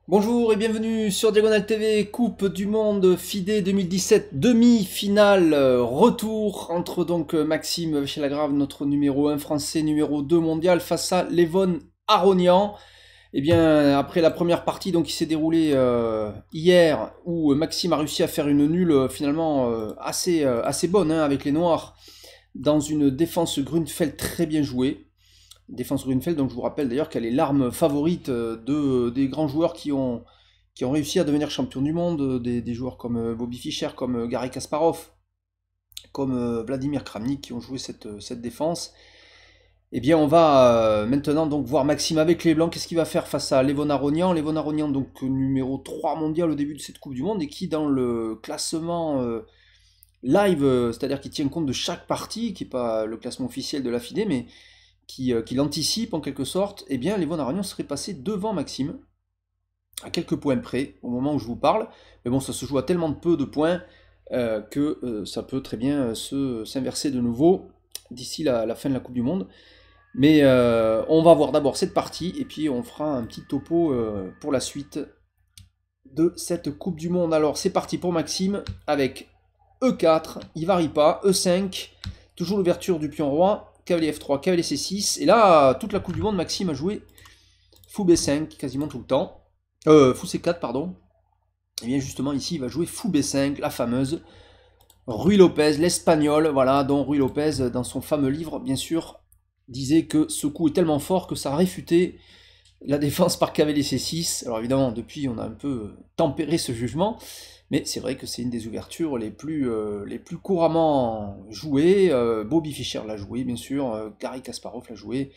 Bonjour et bienvenue sur Diagonale TV, Coupe du Monde FIDE 2017, demi-finale, retour entre donc Maxime Chelagrave, notre numéro 1 français, numéro 2 mondial, face à Levon Aronian. Et bien après la première partie donc, qui s'est déroulée hier, où Maxime a réussi à faire une nulle finalement assez bonne hein, avec les Noirs, dans une défense Grunfeld très bien jouée. Défense Grunfeld, donc je vous rappelle d'ailleurs qu'elle est l'arme favorite des grands joueurs qui ont réussi à devenir champion du monde, des joueurs comme Bobby Fischer, comme Garry Kasparov, comme Vladimir Kramnik qui ont joué cette défense. Eh bien on va maintenant donc voir Maxime avec les Blancs, qu'est-ce qu'il va faire face à Levon Aronian. Levon Aronian donc numéro 3 mondial au début de cette Coupe du Monde et qui dans le classement live, c'est-à-dire qui tient compte de chaque partie, qui n'est pas le classement officiel de la FIDE, mais qui l'anticipe en quelque sorte, eh bien Levon Aronian serait passé devant Maxime, à quelques points près, au moment où je vous parle. Mais bon, ça se joue à tellement de peu de points que ça peut très bien s'inverser de nouveau d'ici la fin de la Coupe du Monde. Mais on va voir d'abord cette partie, et puis on fera un petit topo pour la suite de cette Coupe du Monde. Alors c'est parti pour Maxime, avec E4, il varie pas, E5, toujours l'ouverture du pion roi, cavalier F3, cavalier C6, et là, toute la Coupe du Monde, Maxime a joué fou B5 quasiment tout le temps, fou C4, pardon, et bien justement ici, il va jouer fou B5, la fameuse Ruy Lopez, l'espagnol, voilà, dont Ruy Lopez, dans son fameux livre, bien sûr, disait que ce coup est tellement fort que ça réfutait la défense par cavalier C6. Alors évidemment, depuis, on a un peu tempéré ce jugement, mais c'est vrai que c'est une des ouvertures les plus couramment jouées. Bobby Fischer l'a joué, bien sûr. Garry Kasparov l'a joué.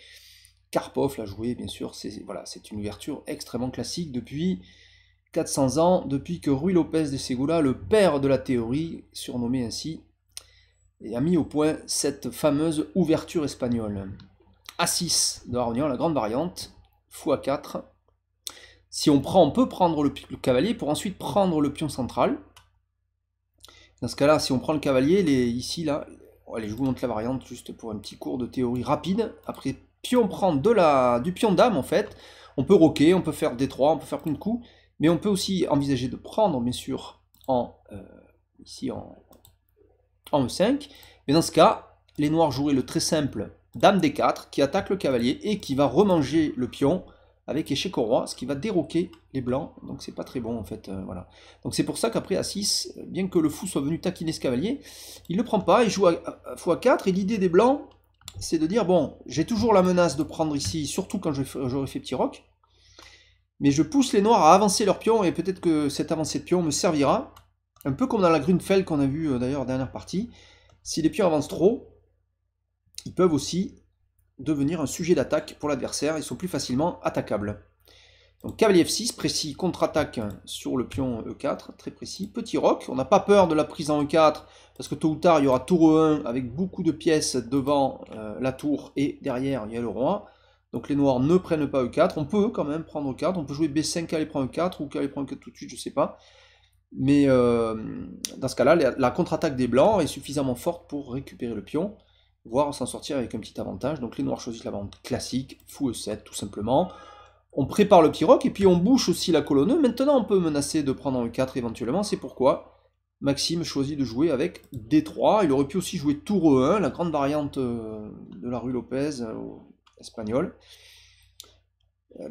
Karpov l'a joué, bien sûr. Voilà, c'est une ouverture extrêmement classique depuis 400 ans, depuis que Ruy Lopez de Segula, le père de la théorie, surnommé ainsi, a mis au point cette fameuse ouverture espagnole. A6 de Aronian, la grande variante, fou A4. Si on prend, on peut prendre le cavalier pour ensuite prendre le pion central. Dans ce cas-là, si on prend le cavalier, ici, là, allez, je vous montre la variante juste pour un petit cours de théorie rapide. Après, pion prend du pion dame, en fait. On peut roquer, on peut faire D3, on peut faire plein de coups, mais on peut aussi envisager de prendre, bien sûr, ici en E5. Mais dans ce cas, les noirs joueraient le très simple dame D4 qui attaque le cavalier et qui va remanger le pion avec échec au roi, ce qui va déroquer les blancs, donc c'est pas très bon en fait, voilà. Donc c'est pour ça qu'après A6, bien que le fou soit venu taquiner ce cavalier, il ne le prend pas, il joue à fou A4, et l'idée des blancs, c'est de dire, bon, j'ai toujours la menace de prendre ici, surtout quand j'aurais fait petit roc, mais je pousse les noirs à avancer leur pion, et peut-être que cette avancée de pion me servira, un peu comme dans la Grunfeld qu'on a vu d'ailleurs en dernière partie. Si les pions avancent trop, ils peuvent aussi devenir un sujet d'attaque pour l'adversaire, ils sont plus facilement attaquables. Donc cavalier F6, précis, contre-attaque sur le pion E4, très précis. Petit roc, on n'a pas peur de la prise en E4, parce que tôt ou tard il y aura tour E1 avec beaucoup de pièces devant la tour, et derrière il y a le roi. Donc les noirs ne prennent pas E4, on peut quand même prendre E4, on peut jouer B5, cavalier prend E4, ou cavalier prend E4 tout de suite, je sais pas. Mais dans ce cas-là, la contre-attaque des blancs est suffisamment forte pour récupérer le pion, voire s'en sortir avec un petit avantage. Donc les noirs choisissent la variante classique, fou E7 tout simplement. On prépare le petit roc et puis on bouche aussi la colonne. Maintenant on peut menacer de prendre en E4 éventuellement, c'est pourquoi Maxime choisit de jouer avec D3. Il aurait pu aussi jouer tour E1, la grande variante de la Ruy Lopez espagnole,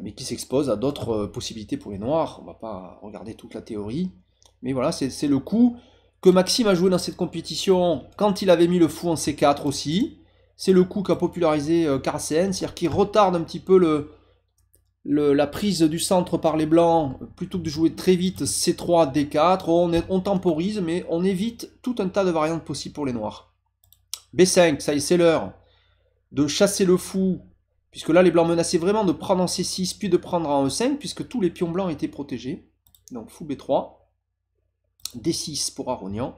mais qui s'expose à d'autres possibilités pour les noirs. On va pas regarder toute la théorie. Mais voilà, c'est le coup que Maxime a joué dans cette compétition quand il avait mis le fou en C4 aussi. C'est le coup qu'a popularisé Carlsen, c'est-à-dire qu'il retarde un petit peu la prise du centre par les blancs, plutôt que de jouer très vite C3, D4, on temporise, mais on évite tout un tas de variantes possibles pour les noirs. B5, ça y est, c'est l'heure de chasser le fou, puisque là les blancs menaçaient vraiment de prendre en C6, puis de prendre en E5, puisque tous les pions blancs étaient protégés. Donc fou B3. D6 pour Aronian.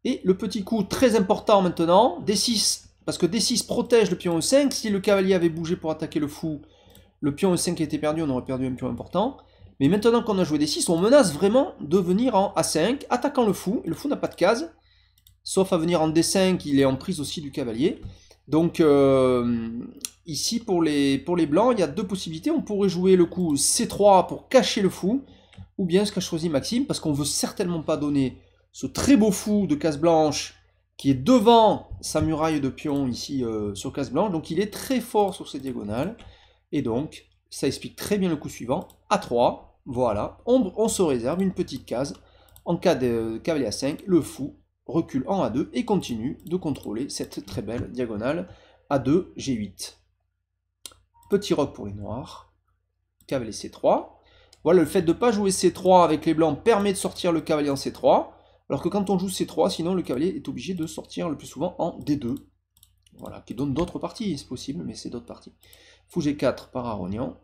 Et le petit coup très important maintenant, D6, parce que D6 protège le pion E5, si le cavalier avait bougé pour attaquer le fou, le pion E5 était perdu, on aurait perdu un pion important. Mais maintenant qu'on a joué D6, on menace vraiment de venir en A5, attaquant le fou n'a pas de case, sauf à venir en D5, il est en prise aussi du cavalier. Donc ici pour les blancs, il y a deux possibilités. On pourrait jouer le coup C3 pour cacher le fou, ou bien ce qu'a choisi Maxime, parce qu'on veut certainement pas donner ce très beau fou de case blanche qui est devant sa muraille de pion ici sur case blanche. Donc il est très fort sur ses diagonales. Et donc ça explique très bien le coup suivant. A3, voilà, on se réserve une petite case. En cas de cavalier A5, le fou recule en A2 et continue de contrôler cette très belle diagonale A2, G8. Petit roc pour les noirs. Cavalier C3. Voilà, le fait de ne pas jouer C3 avec les blancs permet de sortir le cavalier en C3. Alors que quand on joue C3, sinon le cavalier est obligé de sortir le plus souvent en D2. Voilà, qui donne d'autres parties, c'est possible, mais c'est d'autres parties. Fou G4 par Aronian.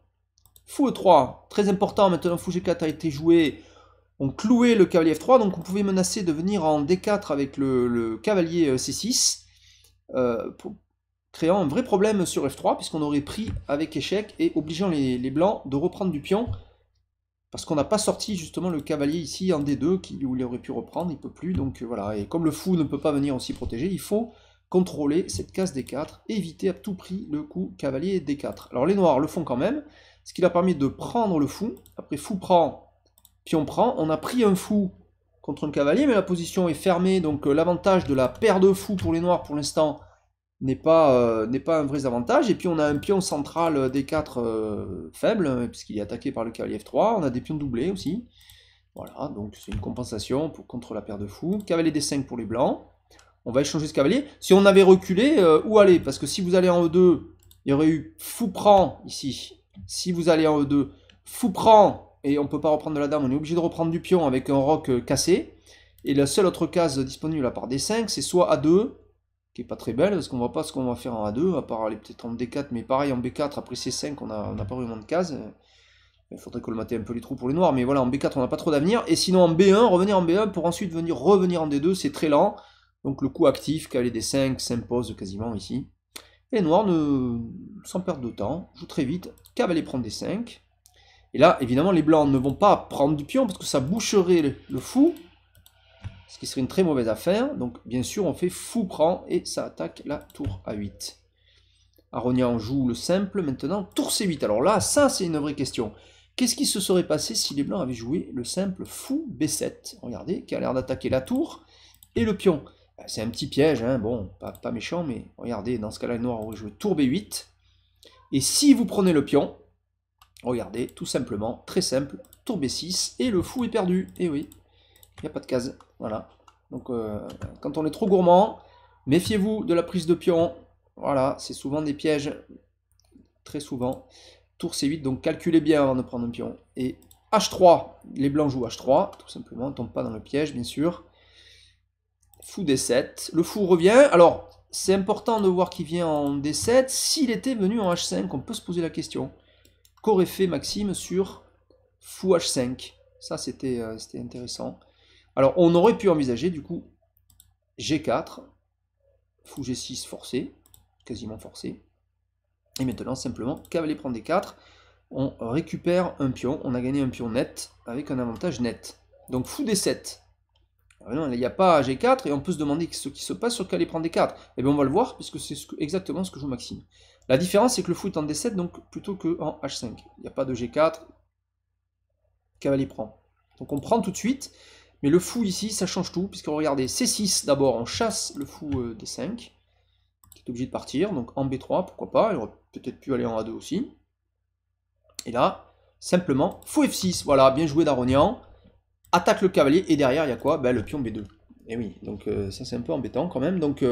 Fou E3, très important, maintenant Fou G4 a été joué. On clouait le cavalier F3, donc on pouvait menacer de venir en D4 avec le cavalier C6, pour créant un vrai problème sur F3, puisqu'on aurait pris avec échec et obligeant les blancs de reprendre du pion, parce qu'on n'a pas sorti justement le cavalier ici en D2, où il aurait pu reprendre, il ne peut plus, donc voilà, et comme le fou ne peut pas venir aussi protéger, il faut contrôler cette case D4, et éviter à tout prix le coup cavalier D4. Alors les noirs le font quand même, ce qui leur permet de prendre le fou, après fou prend, pion prend, on a pris un fou contre un cavalier, mais la position est fermée, donc l'avantage de la paire de fous pour les noirs pour l'instant n'est pas un vrai avantage. Et puis on a un pion central D4 faible, puisqu'il est attaqué par le cavalier F3, on a des pions doublés aussi. Voilà, donc c'est une compensation contre la paire de fous. Cavalier D5 pour les blancs. On va échanger ce cavalier. Si on avait reculé, où aller? Parce que si vous allez en E2, il y aurait eu fou prend ici. Si vous allez en E2, fou prend, et on ne peut pas reprendre de la dame, on est obligé de reprendre du pion avec un roc cassé. Et la seule autre case disponible là par D5, c'est soit A2, qui est pas très belle, parce qu'on ne voit pas ce qu'on va faire en A2, à part aller peut-être en D4, mais pareil en B4, après C5, on n'a pas vraiment de case. Il faudrait colmater un peu les trous pour les noirs, mais voilà, en B4, on n'a pas trop d'avenir. Et sinon en B1, revenir en B1 pour ensuite revenir en D2, c'est très lent. Donc le coup actif, cavalier D5, s'impose quasiment ici. Et les noirs, sans perdre de temps, jouent très vite, cavalier prend D5. Et là, évidemment, les blancs ne vont pas prendre du pion parce que ça boucherait le fou, ce qui serait une très mauvaise affaire. Donc, bien sûr, on fait fou prend et ça attaque la tour A8. Aronian joue le simple maintenant, tour C8. Alors là, ça, c'est une vraie question. Qu'est-ce qui se serait passé si les blancs avaient joué le simple fou B7? Regardez, qui a l'air d'attaquer la tour et le pion. C'est un petit piège, hein, bon, pas méchant, mais regardez, dans ce cas-là, les noirs auraient joué tour B8. Et si vous prenez le pion, regardez, tout simplement, très simple, tour B6, et le fou est perdu. Et oui, il n'y a pas de case. Voilà. Donc, quand on est trop gourmand, méfiez-vous de la prise de pion. Voilà, c'est souvent des pièges, très souvent. Tour C8, donc calculez bien avant de prendre un pion. Et H3, les blancs jouent H3, tout simplement, on ne tombe pas dans le piège, bien sûr. Fou D7, le fou revient. Alors, c'est important de voir qu'il vient en D7. S'il était venu en H5, on peut se poser la question. Qu'aurait fait Maxime sur fou H5? Ça, c'était intéressant. Alors, on aurait pu envisager, du coup, G4, fou G6 forcé, quasiment forcé. Et maintenant, simplement, cavalier prend D4. On récupère un pion. On a gagné un pion net, avec un avantage net. Donc, fou D7. Alors, il n'y a pas G4, et on peut se demander ce qui se passe sur cavalier prend D4. Et bien, on va le voir, puisque c'est exactement ce que joue Maxime. La différence, c'est que le fou est en D7, donc plutôt qu'en H5. Il n'y a pas de G4, cavalier prend. Donc on prend tout de suite, mais le fou ici, ça change tout, puisque regardez, C6 d'abord, on chasse le fou D5, qui est obligé de partir, donc en B3, pourquoi pas, il aurait peut-être pu aller en A2 aussi. Et là, simplement, fou F6, voilà, bien joué d'Aronian, attaque le cavalier, et derrière, il y a quoi? Ben, le pion B2. Et oui, donc ça c'est un peu embêtant quand même. Donc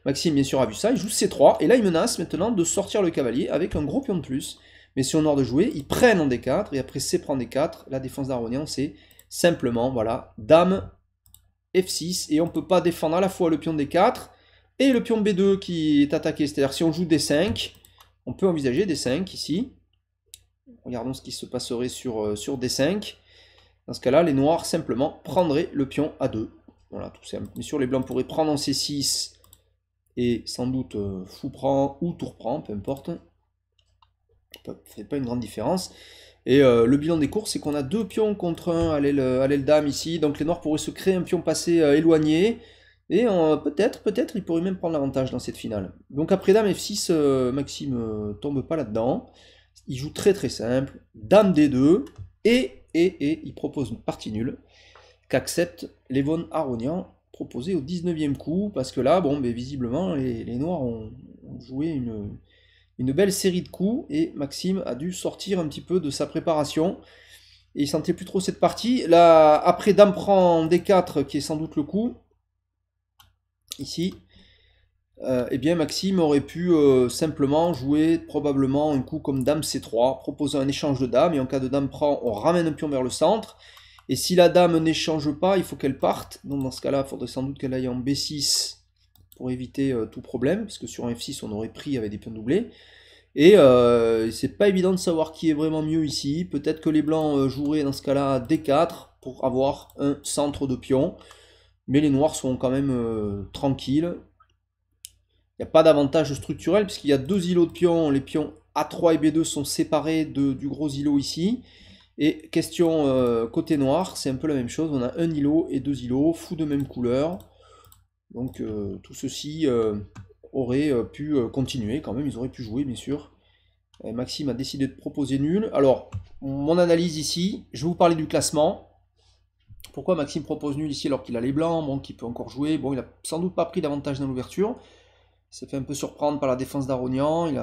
Maxime bien sûr a vu ça, il joue C3, et là il menace maintenant de sortir le cavalier avec un gros pion de plus. Mais si on a ordre de jouer, ils prennent en D4, et après C prend D4, la défense d'Aronian c'est simplement, voilà, dame F6, et on ne peut pas défendre à la fois le pion D4, et le pion B2 qui est attaqué. C'est-à-dire si on joue D5, on peut envisager D5 ici. Regardons ce qui se passerait sur D5. Dans ce cas-là, les noirs simplement prendraient le pion A2. Voilà, tout simple. Bien sûr, les blancs pourraient prendre en C6 et sans doute fou prend ou tour prend, peu importe. Ça ne fait pas une grande différence. Et le bilan des cours, c'est qu'on a deux pions contre un à l'aile dame ici. Donc les noirs pourraient se créer un pion passé éloigné. Et peut-être, il pourrait même prendre l'avantage dans cette finale. Donc après Dame F6, Maxime tombe pas là-dedans. Il joue très très simple. Dame D2. Et il propose une partie nulle qu'accepte Levon Aronian, proposé au 19e coup. Parce que là, bon, ben, visiblement, les Noirs ont joué une belle série de coups. Et Maxime a dû sortir un petit peu de sa préparation. Et il sentait plus trop cette partie. Là, après Dame prend D4, qui est sans doute le coup. Ici, eh bien Maxime aurait pu simplement jouer probablement un coup comme Dame C3, proposer un échange de dames, et en cas de Dame prend, on ramène un pion vers le centre, et si la Dame n'échange pas, il faut qu'elle parte, donc dans ce cas-là, il faudrait sans doute qu'elle aille en B6 pour éviter tout problème, parce que sur un F6 on aurait pris avec des pions doublés, et c'est pas évident de savoir qui est vraiment mieux ici, peut-être que les Blancs joueraient dans ce cas-là D4 pour avoir un centre de pion, mais les Noirs sont quand même tranquilles. Il n'y a pas d'avantage structurel puisqu'il y a deux îlots de pions. Les pions A3 et B2 sont séparés du gros îlot ici. Et question côté noir, c'est un peu la même chose. On a un îlot et deux îlots, fous de même couleur. Donc tout ceci aurait pu continuer quand même. Ils auraient pu jouer bien sûr. Et Maxime a décidé de proposer nul. Alors, mon analyse ici, je vais vous parler du classement. Pourquoi Maxime propose nul ici alors qu'il a les blancs, bon, qu'il peut encore jouer. Bon, il n'a sans doute pas pris d'avantage dans l'ouverture. Il s'est fait un peu surprendre par la défense d'Aronian. Il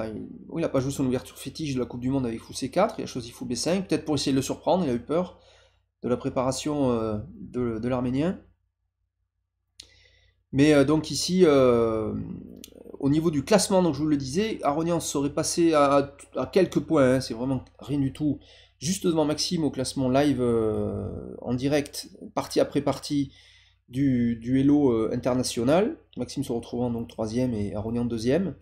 n'a pas joué son ouverture fétiche de la Coupe du Monde avec fou C4. Il a choisi fou B5, peut-être pour essayer de le surprendre. Il a eu peur de la préparation de l'Arménien. Mais donc ici, au niveau du classement, donc je vous le disais, Aronian serait passé à quelques points. Hein, c'est vraiment rien du tout. Juste devant Maxime au classement live en direct, partie après partie du Hello international. Maxime se retrouvant donc 3ème et Aronian 2ème.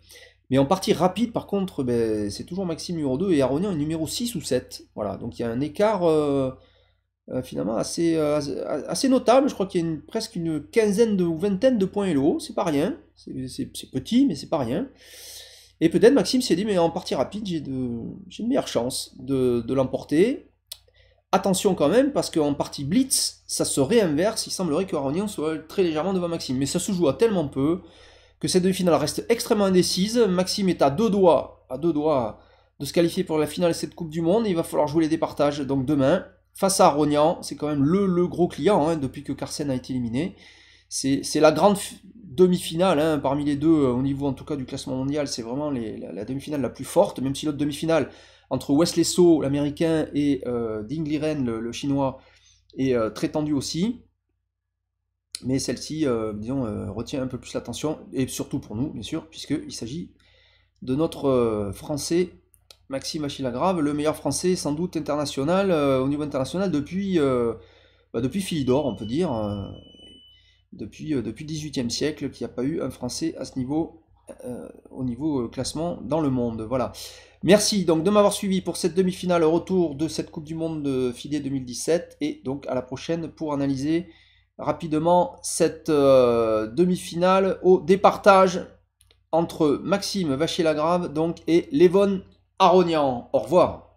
Mais en partie rapide, par contre, ben, c'est toujours Maxime numéro 2 et Aronian est numéro 6 ou 7. Voilà, donc il y a un écart finalement assez notable. Je crois qu'il y a presque une quinzaine ou vingtaine de points Hello. C'est pas rien. C'est petit, mais c'est pas rien. Et peut-être Maxime s'est dit, mais en partie rapide, j'ai une meilleure chance de l'emporter. Attention quand même, parce qu'en partie blitz, ça se réinverse, il semblerait que Aronian soit très légèrement devant Maxime. Mais ça se joue à tellement peu que cette demi-finale reste extrêmement indécise. Maxime est à deux doigts de se qualifier pour la finale de cette Coupe du Monde. Et il va falloir jouer les départages donc demain. Face à Aronian, c'est quand même le gros client hein, depuis que Carsen a été éliminé. C'est la grande demi-finale hein, parmi les deux, au niveau en tout cas du classement mondial. C'est vraiment la demi-finale la plus forte, même si l'autre demi-finale entre Wesley So, l'américain, et Ding Liren, le chinois, est très tendue aussi. Mais celle-ci, disons, retient un peu plus l'attention, et surtout pour nous, bien sûr, puisqu'il s'agit de notre français, Maxime Achille-Lagrave, le meilleur français sans doute international, au niveau international, depuis Philidor, on peut dire, depuis le XVIIIe siècle, qu'il n'y a pas eu un français à ce niveau, au niveau classement dans le monde. Voilà. Merci donc de m'avoir suivi pour cette demi-finale retour de cette Coupe du Monde de FIDE 2017 et donc à la prochaine pour analyser rapidement cette demi-finale au départage entre Maxime Vachier-Lagrave donc et Levon Aronian. Au revoir.